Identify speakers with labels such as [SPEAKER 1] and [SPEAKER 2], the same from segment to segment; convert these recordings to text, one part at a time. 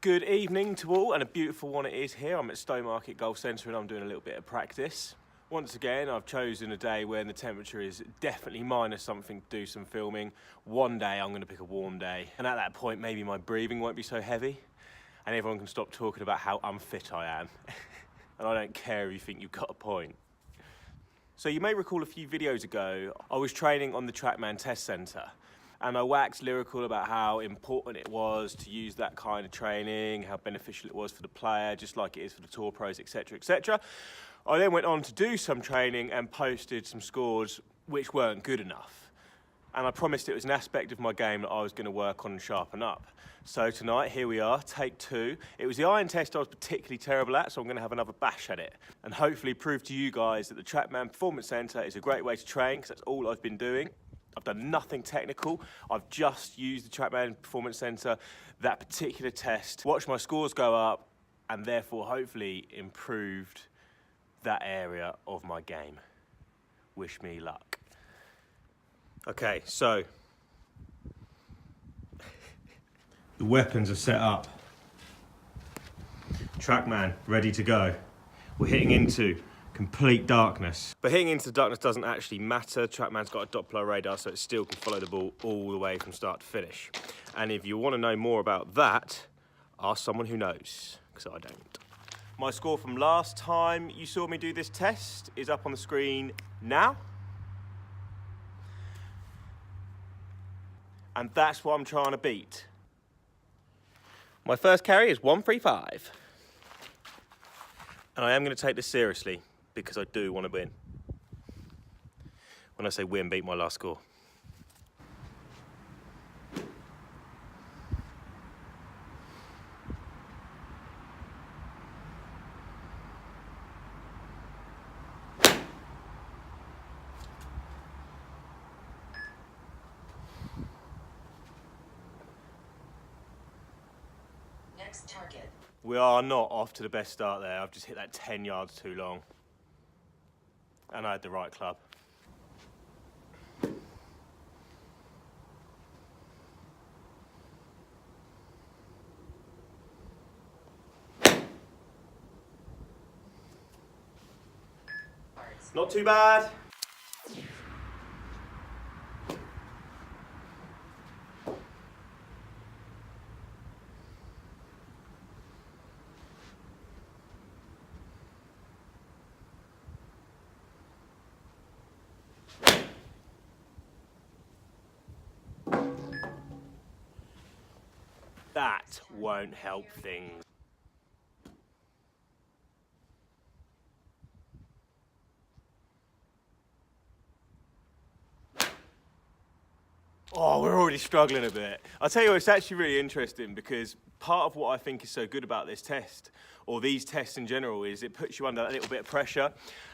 [SPEAKER 1] Good evening to all, and a beautiful one it is here. I'm at Stowmarket Golf Centre and I'm doing a little bit of practice. Once again, I've chosen a day when the temperature is definitely minus something to do some filming. One day I'm going to pick a warm day, and at that point maybe my breathing won't be so heavy and everyone can stop talking about how unfit I am. And I don't care if you think you've got a point. So you may recall a few videos ago I was training on the Trackman test centre, and I waxed lyrical about how important it was to use that kind of training, how beneficial it was for the player, just like it is for the tour pros, etc, etc. I then went on to do some training and posted some scores which weren't good enough. And I promised it was an aspect of my game that I was going to work on and sharpen up. So tonight, here we are, take two. It was the iron test I was particularly terrible at, so I'm going to have another bash at it. And hopefully prove to you guys that the Trackman Performance Centre is a great way to train, because that's all I've been doing. I've done nothing technical. I've just used the Trackman Performance Centre, that particular test, watched my scores go up, and therefore hopefully improved that area of my game. Wish me luck. Okay, so the weapons are set up. Trackman ready to go. We're hitting into complete darkness. But hitting into the darkness doesn't actually matter. Trackman's got a Doppler radar, so it still can follow the ball all the way from start to finish. And if you want to know more about that, ask someone who knows, because I don't. My score from last time you saw me do this test is up on the screen now. And that's what I'm trying to beat. My first carry is 135. And I am going to take this seriously, because I do want to win. When I say win, beat my last score.
[SPEAKER 2] Next target.
[SPEAKER 1] We are not off to the best start there. I've just hit that 10 yards too long. And I had the right club. Not too bad. That won't help things. Oh, we're already struggling a bit. I'll tell you what, it's actually really interesting, because part of what I think is so good about this test, or these tests in general, is it puts you under a little bit of pressure.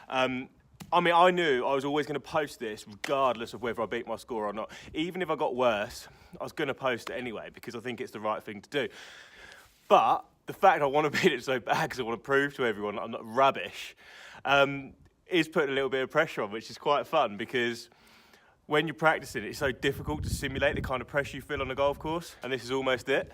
[SPEAKER 1] I mean, I knew I was always going to post this regardless of whether I beat my score or not. Even if I got worse, I was going to post it anyway, because I think it's the right thing to do. But the fact I want to beat it so bad because I want to prove to everyone that I'm not rubbish, is putting a little bit of pressure on, which is quite fun, because when you're practicing, it's so difficult to simulate the kind of pressure you feel on a golf course, and this is almost it.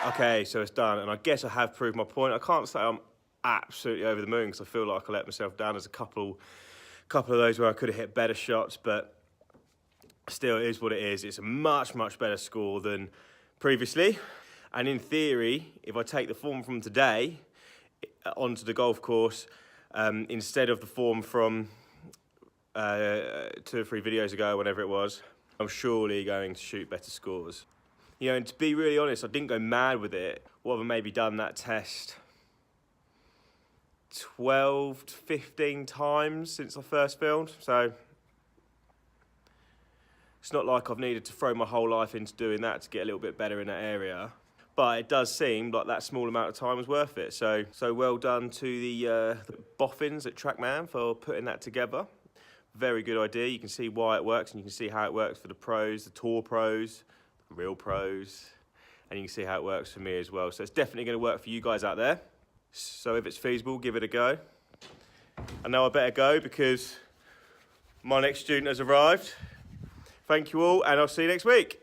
[SPEAKER 1] Okay, so it's done, and I guess I have proved my point. I can't say I'm absolutely over the moon, because I feel like I let myself down. There's a couple of those where I could have hit better shots, but Still, it is what it is. It's a much, much better score than previously. And in theory, if I take the form from today onto the golf course, instead of the form from 2 or 3 videos ago, whatever it was, I'm surely going to shoot better scores. You know, and to be really honest, I didn't go mad with it. What have I maybe done that test 12 to 15 times since I first filmed? So it's not like I've needed to throw my whole life into doing that to get a little bit better in that area. But it does seem like that small amount of time was worth it. So well done to the boffins at Trackman for putting that together. Very good idea. You can see why it works, and you can see how it works for the pros, the tour pros, the real pros, and you can see how it works for me as well. So it's definitely going to work for you guys out there. So if it's feasible, give it a go. And now I better go because my next student has arrived. Thank you all, and I'll see you next week.